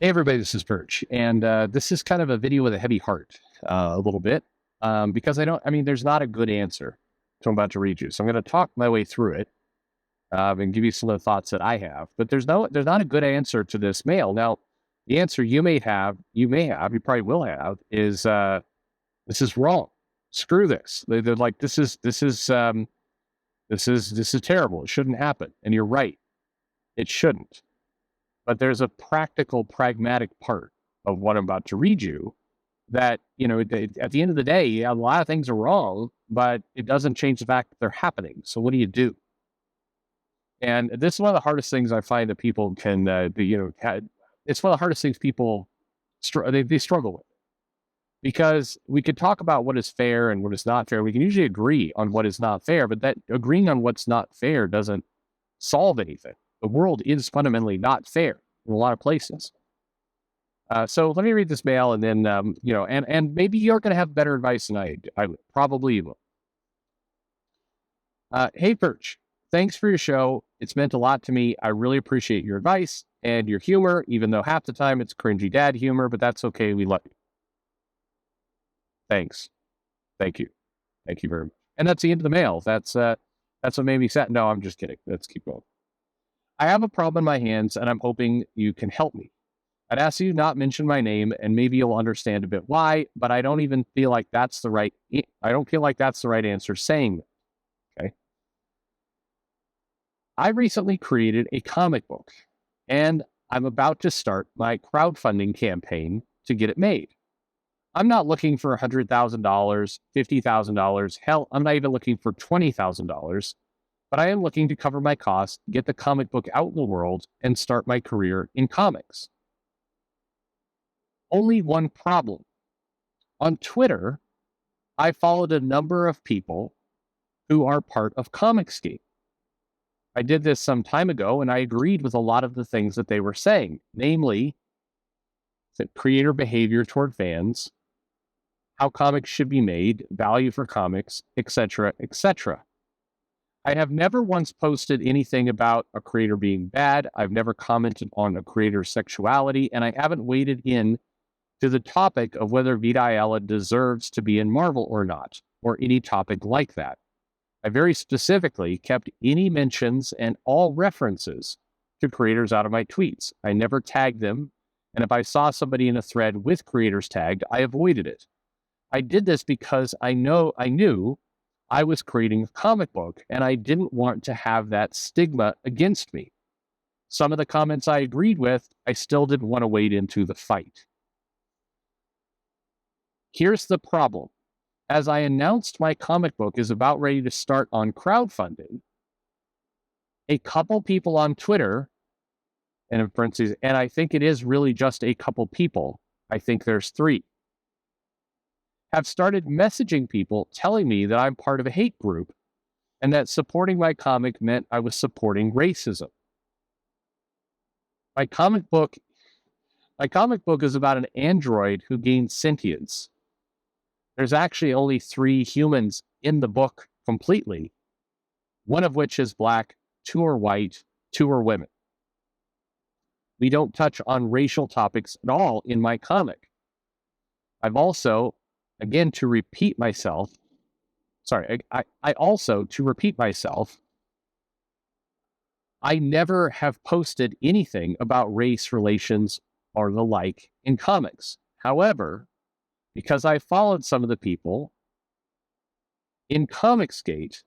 Hey everybody, this is Perch, and this is kind of a video with a heavy heart, a little bit, because there's not a good answer to what I'm about to read you. So I'm going to talk my way through it and give you some of the thoughts that I have. But there's not a good answer to this mail. Now, the answer you probably will have is this is wrong. Screw this. They're like this is terrible. It shouldn't happen. And you're right. It shouldn't. But there's a practical, pragmatic part of what I'm about to read you that, at the end of the day, yeah, a lot of things are wrong, but it doesn't change the fact that they're happening. So what do you do? And this is one of the hardest things I find that people can, it's one of the hardest things people, they struggle with. Because we could talk about what is fair and what is not fair. We can usually agree on what is not fair, but that agreeing on what's not fair doesn't solve anything. The world is fundamentally not fair in a lot of places. So let me read this mail, and then and maybe you're going to have better advice than I probably will. Hey Perch, thanks for your show. It's meant a lot to me. I really appreciate your advice and your humor, even though half the time it's cringy dad humor, but that's okay. We love you. Thanks. Thank you. Thank you very much. And that's the end of the mail. That's what made me sad. No, I'm just kidding. Let's keep going. I have a problem in my hands, and I'm hoping you can help me. I'd ask you not mention my name, and maybe you'll understand a bit why, but I don't feel like that's the right answer saying that. Okay. I recently created a comic book, and I'm about to start my crowdfunding campaign to get it made. I'm not looking for $100,000, $50,000. Hell, I'm not even looking for $20,000. But I am looking to cover my costs, get the comic book out in the world, and start my career in comics. Only one problem. On Twitter, I followed a number of people who are part of Comicsgate. I did this some time ago, and I agreed with a lot of the things that they were saying, namely that creator behavior toward fans, how comics should be made, value for comics, etc., etc. I have never once posted anything about a creator being bad. I've never commented on a creator's sexuality, and I haven't waded in to the topic of whether Vita Ayala deserves to be in Marvel or not, or any topic like that. I very specifically kept any mentions and all references to creators out of my tweets. I never tagged them, and if I saw somebody in a thread with creators tagged, I avoided it. I did this because I knew I was creating a comic book, and I didn't want to have that stigma against me. Some of the comments I agreed with, I still didn't want to wade into the fight. Here's the problem. As I announced my comic book is about ready to start on crowdfunding, a couple people on Twitter, and in parentheses, and I think it is really just a couple people, I think there's 3, have started messaging people telling me that I'm part of a hate group and that supporting my comic meant I was supporting racism. My comic book is about an android who gains sentience. There's actually only 3 humans in the book completely, one of which is black, 2 are white, 2 are women. We don't touch on racial topics at all in my comic. I've also, again, to repeat myself, I never have posted anything about race relations or the like in comics. However, because I followed some of the people in Comicsgate,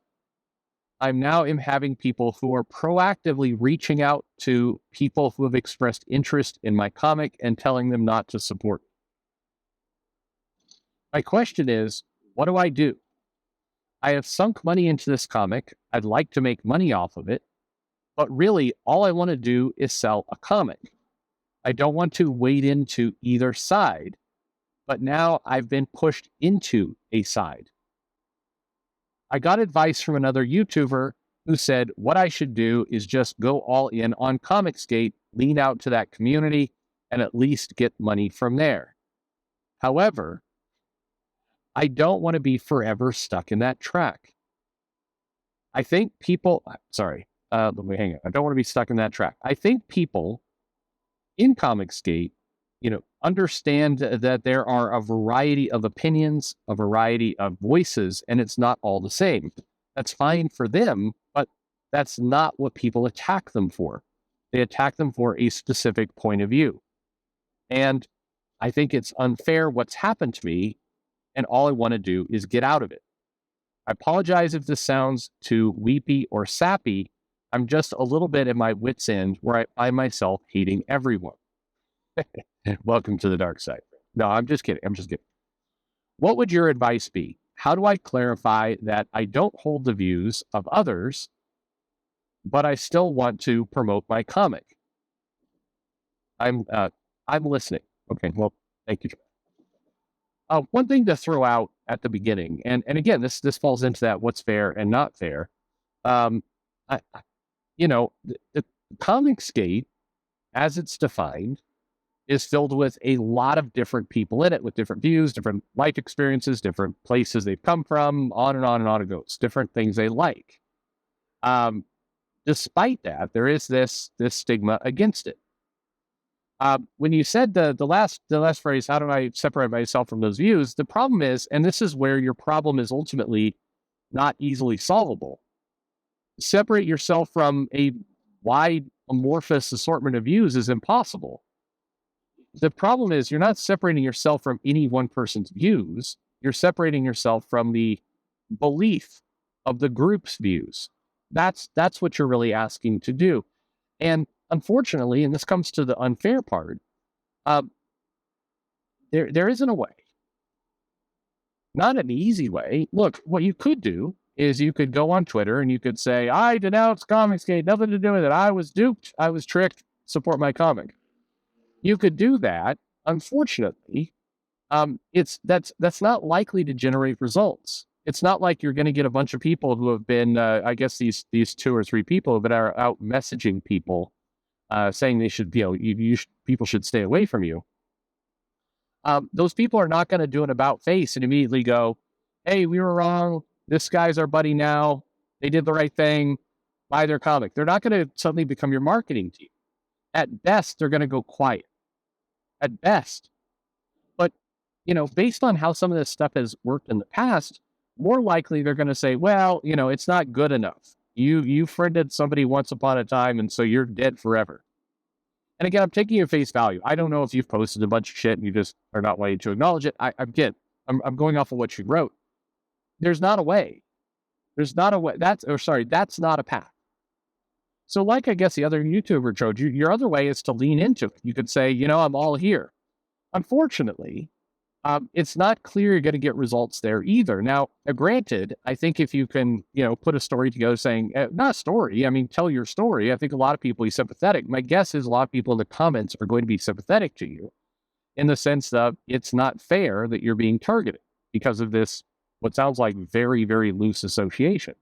I'm now having people who are proactively reaching out to people who have expressed interest in my comic and telling them not to support. My question is, what do I do? I have sunk money into this comic. I'd like to make money off of it, but really all I want to do is sell a comic. I don't want to wade into either side, but now I've been pushed into a side. I got advice from another YouTuber who said what I should do is just go all in on Comicsgate, lean out to that community, and at least get money from there. However, I don't want to be forever stuck in that track. I think people, let me hang on. I don't want to be stuck in that track. I think people in Comicsgate understand that there are a variety of opinions, a variety of voices, and it's not all the same. That's fine for them, but that's not what people attack them for. They attack them for a specific point of view. And I think it's unfair what's happened to me, and all I want to do is get out of it. I apologize if this sounds too weepy or sappy. I'm just a little bit at my wit's end where I find myself hating everyone. Welcome to the dark side. No, I'm just kidding. What would your advice be? How do I clarify that I don't hold the views of others, but I still want to promote my comic? I'm listening. Okay, well, thank you. One thing to throw out at the beginning, and again, this falls into that what's fair and not fair. The Comicsgate, as it's defined, is filled with a lot of different people in it with different views, different life experiences, different places they've come from, on and on and on it goes, different things they like. Despite that, there is this stigma against it. When you said the last phrase, how do I separate myself from those views? The problem is, and this is where your problem is ultimately not easily solvable. Separate yourself from a wide amorphous assortment of views is impossible. The problem is you're not separating yourself from any one person's views. You're separating yourself from the belief of the group's views. That's what you're really asking to do. And unfortunately, and this comes to the unfair part, there isn't a way. Not an easy way. Look, what you could do is you could go on Twitter and you could say, I denounce Comicsgate, nothing to do with it. I was duped. I was tricked. Support my comic. You could do that. Unfortunately, that's not likely to generate results. It's not like you're going to get a bunch of people who have been, I guess these 2 or 3 people that are out messaging people, saying they should, people should stay away from you. Those people are not going to do an about face and immediately go, hey, we were wrong. This guy's our buddy now. They did the right thing. Buy their comic. They're not going to suddenly become your marketing team. At best, they're going to go quiet. At best. But, based on how some of this stuff has worked in the past, more likely they're going to say, well, it's not good enough. You friended somebody once upon a time, and so you're dead forever. And again, I'm taking you at face value. I don't know if you've posted a bunch of shit and you just are not wanting to acknowledge it. I'm going off of what you wrote. There's not a way. There's not a way. That's not a path. So like I guess the other YouTuber showed you, your other way is to lean into it. You could say, I'm all here. Unfortunately, it's not clear you're going to get results there either. Now, granted, I think if you can, put a story together saying, not a story, tell your story. I think a lot of people are sympathetic. My guess is a lot of people in the comments are going to be sympathetic to you in the sense that it's not fair that you're being targeted because of this, what sounds like very, very loose association.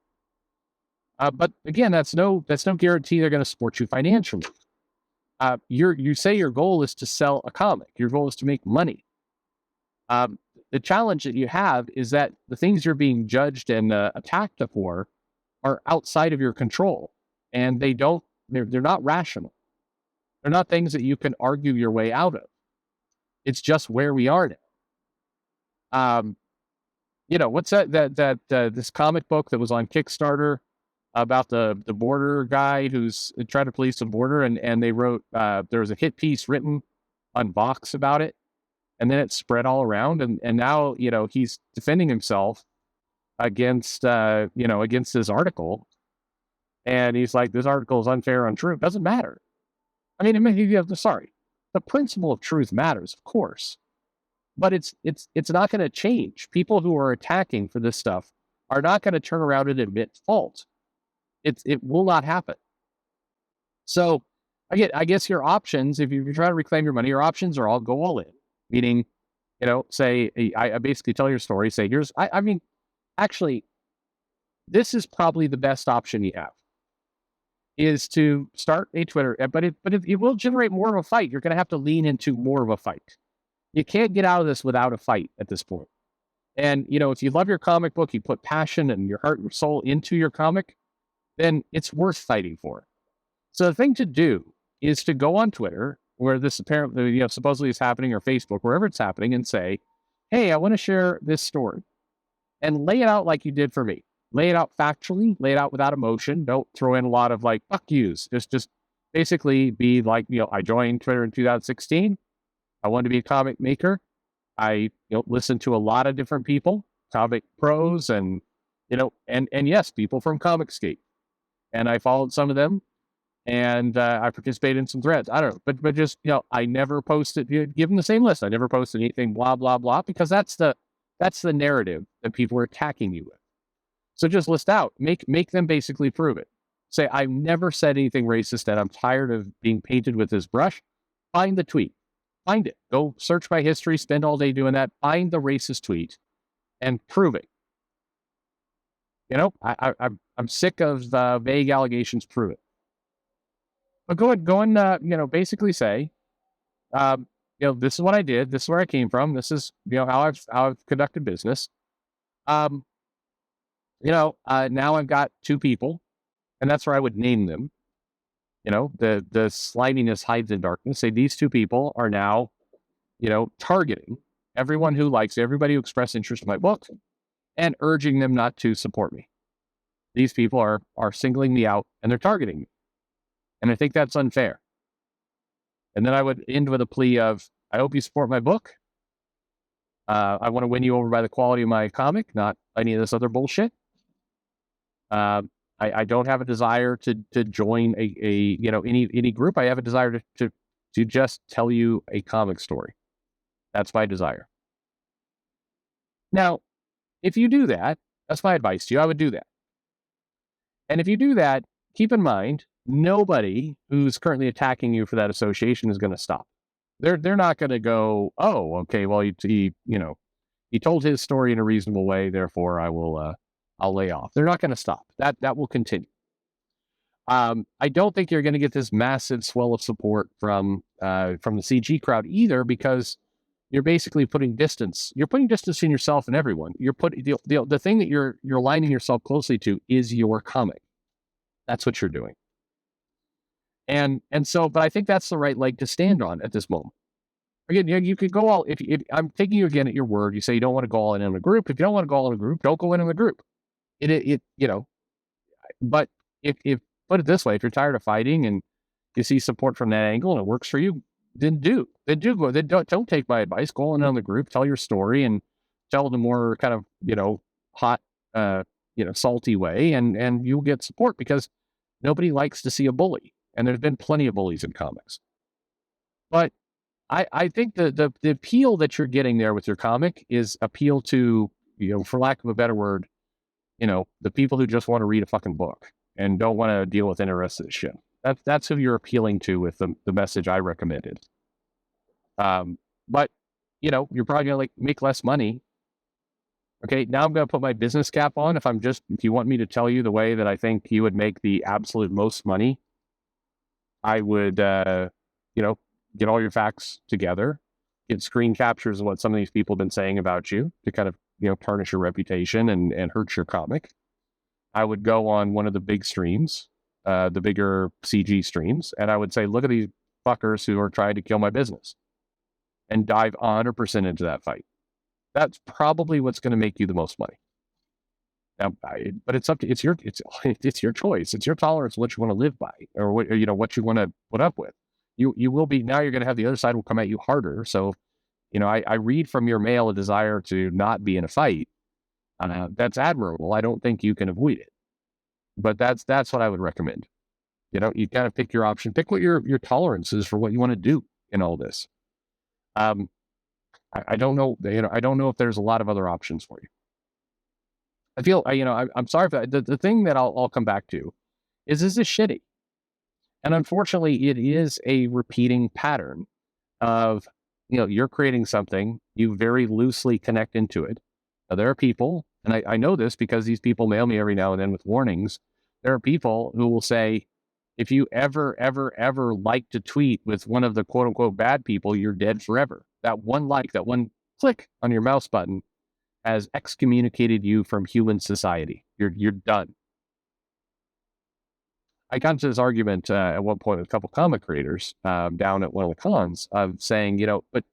But again, that's no guarantee they're going to support you financially. You say your goal is to sell a comic. Your goal is to make money. The challenge that you have is that the things you're being judged and attacked for are outside of your control, and they're not rational. They're not things that you can argue your way out of. It's just where we are now. What's that this comic book that was on Kickstarter about the border guy who's trying to police the border, and they wrote there was a hit piece written on Vox about it. And then it spread all around, and now, he's defending himself against his article. And he's like, this article is unfair, untrue. It doesn't matter. The principle of truth matters, of course. But it's not going to change. People who are attacking for this stuff are not going to turn around and admit fault. It will not happen. So, I guess your options, if you're trying to reclaim your money, your options are all go all in. Meaning, say, I basically tell your story, say, actually, this is probably the best option you have, is to start a Twitter, but it will generate more of a fight. You're going to have to lean into more of a fight. You can't get out of this without a fight at this point. And, if you love your comic book, you put passion and your heart and soul into your comic, then it's worth fighting for. So the thing to do is to go on Twitter, where this apparently, supposedly is happening, or Facebook, wherever it's happening, and say, hey, I want to share this story, and lay it out like you did for me. Lay it out factually, lay it out without emotion. Don't throw in a lot of like, fuck yous. Just basically be like, I joined Twitter in 2016. I wanted to be a comic maker. I, listened to a lot of different people, comic pros, and, and yes, people from Comicscape. And I followed some of them, and I participated in some threads. I don't know, but just, I never posted, give them the same list. I never posted anything, blah, blah, blah, because that's the narrative that people are attacking you with. So just list out, make them basically prove it. Say, I've never said anything racist, and I'm tired of being painted with this brush. Find the tweet. Find it. Go search my history, spend all day doing that. Find the racist tweet and prove it. I'm sick of vague allegations. Prove it. But go and basically say, this is what I did. This is where I came from. This is, how I've conducted business. Now I've got 2 people, and that's where I would name them. The sliminess hides in darkness. Say these 2 people are now, targeting everyone who likes, everybody who expressed interest in my book, and urging them not to support me. These people are singling me out, and they're targeting me. And I think that's unfair. And then I would end with a plea of, I hope you support my book. I want to win you over by the quality of my comic, not any of this other bullshit. I don't have a desire to join any group. I have a desire to just tell you a comic story. That's my desire. Now, if you do that, that's my advice to you. I would do that. And if you do that, keep in mind, nobody who's currently attacking you for that association is going to stop. They're not going to go, oh, okay, well, he told his story in a reasonable way, therefore I'll lay off. They're not going to stop. That will continue. I don't think you're going to get this massive swell of support from the CG crowd either, because you're basically putting distance. You're putting distance in yourself and everyone. You're putting the thing that you're lining yourself closely to is your comic. That's what you're doing. And so, but I think that's the right leg to stand on at this moment. Again, you could go all, if I'm taking you again at your word, you say you don't want to go all in a group. If you don't want to go all in a group, don't go in a group. But if put it this way, if you're tired of fighting and you see support from that angle and it works for you, then go. Then don't take my advice. Go in on the group, tell your story, and tell the more kind of hot, salty way, and you'll get support, because nobody likes to see a bully, and there's been plenty of bullies in comics. But I think the appeal that you're getting there with your comic is appeal to, for lack of a better word, the people who just want to read a fucking book and don't want to deal with interested shit. That's who you're appealing to with the message I recommended. But you're probably gonna make less money. Okay, now I'm gonna put my business cap on. If you want me to tell you the way that I think you would make the absolute most money, I would get all your facts together, get screen captures of what some of these people have been saying about you to kind of tarnish your reputation and hurt your comic. I would go on one of the big streams, the bigger CG streams, and I would say, look at these fuckers who are trying to kill my business, and dive 100% into that fight. That's probably what's going to make you the most money. Now, but it's your choice. It's your tolerance, what you want to live by, or what you want to put up with. You will be, now you're going to have the other side will come at you harder. So, I read from your mail a desire to not be in a fight. That's admirable. I don't think you can avoid it, but that's what I would recommend. You kind of pick your option, pick what your tolerance is for what you want to do in all this. I don't know, I don't know if there's a lot of other options for you. I feel, I'm sorry for that. The thing that I'll come back to is this shitty? And unfortunately, it is a repeating pattern of, you're creating something, you very loosely connect into it. Now, there are people, and I know this because these people mail me every now and then with warnings. There are people who will say, if you ever like to tweet with one of the quote unquote bad people, you're dead forever. That one like, that one click on your mouse button has excommunicated you from human society. You're done. I got into this argument at one point with a couple comic creators down at one of the cons of saying, but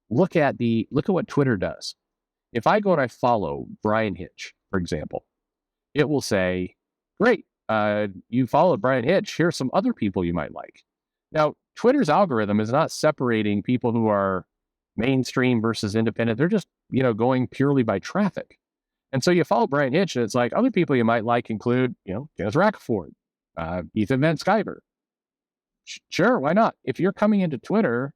look at what Twitter does. If I go and I follow Brian Hitch, for example, it will say, great, you followed Brian Hitch. Here's some other people you might like. Now, Twitter's algorithm is not separating people who are mainstream versus independent. They're just, going purely by traffic. And so you follow Brian Hitch, and it's like other people you might like include, Dennis Rackford, Ethan Van Sciver. Sure, why not? If you're coming into Twitter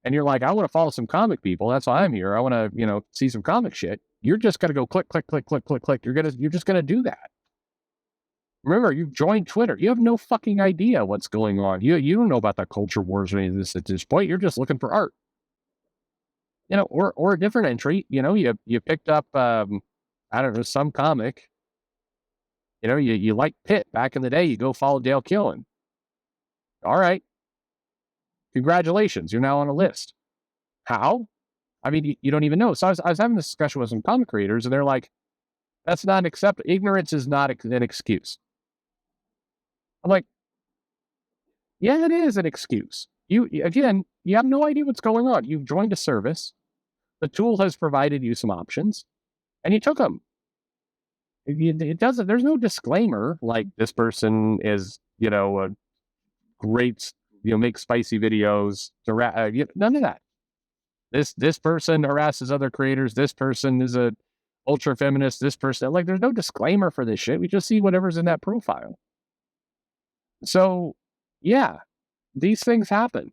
and you're like, I want to follow some comic people, that's why I'm here. I want to, see some comic shit. You're just gonna go click, click, click, click, click, click. You're just gonna do that. Remember, you've joined Twitter. You have no fucking idea what's going on. You don't know about the culture wars or any of this at this point. You're just looking for art. Or a different entry. You picked up I don't know, some comic. You like Pitt back in the day. You go follow Dale Killen. All right. Congratulations. You're now on a list. How? I mean, you don't even know. So I was having this discussion with some comic creators, and they're like, that's not acceptable. Ignorance is not an excuse. I'm like, yeah, it is an excuse. You have no idea what's going on. You've joined a service. The tool has provided you some options, and you took them. It doesn't. There's no disclaimer like this person is, a great, make spicy videos. None of that. This person harasses other creators. This person is a ultra feminist. This person, there's no disclaimer for this shit. We just see whatever's in that profile. So, yeah, these things happen.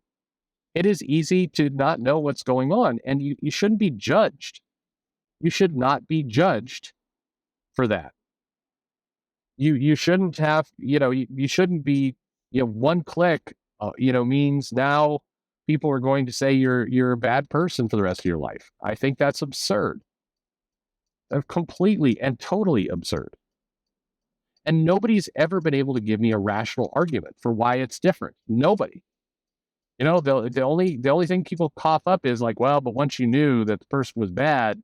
It is easy to not know what's going on, and you shouldn't be judged. You should not be judged for that. You shouldn't have, you shouldn't be, one click, means now people are going to say you're a bad person for the rest of your life. I think that's absurd. They're completely and totally absurd. And nobody's ever been able to give me a rational argument for why it's different. Nobody. The only thing people cough up is like, well, but once you knew that the person was bad,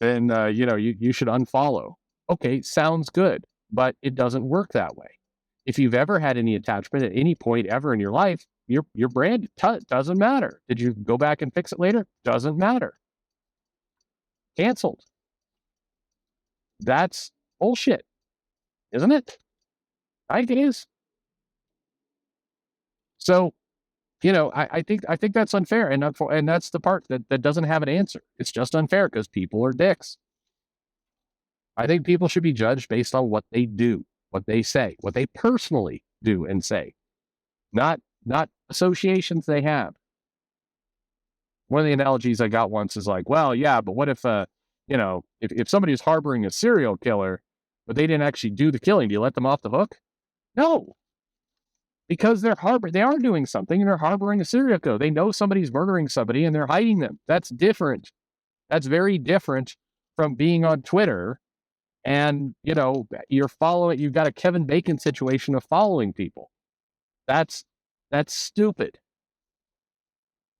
then you should unfollow. Okay, sounds good, but it doesn't work that way. If you've ever had any attachment at any point ever in your life, your brand doesn't matter. Did you go back and fix it later? Doesn't matter. Canceled. That's bullshit, isn't it? I think it is. So, I think that's unfair, and that's the part that doesn't have an answer. It's just unfair because people are dicks. I think people should be judged based on what they do, what they say, what they personally do and say, not associations they have. One of the analogies I got once is like, well, yeah, but what if if somebody is harboring a serial killer, but they didn't actually do the killing, do you let them off the hook? No. Because they are doing something, and they're harboring a serial killer. They know somebody's murdering somebody and they're hiding them. That's different. That's very different from being on Twitter and, you've got a Kevin Bacon situation of following people. That's stupid.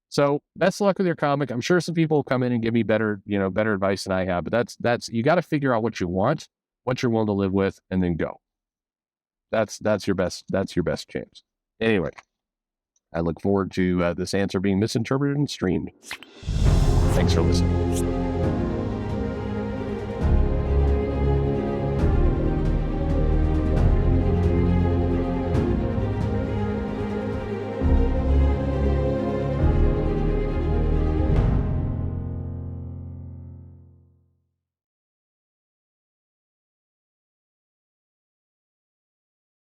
So best of luck with your comic. I'm sure some people will come in and give me better advice than I have, but that's you got to figure out what you want, what you're willing to live with, and then go. That's your best chance. Anyway, I look forward to this answer being misinterpreted and streamed. Thanks for listening.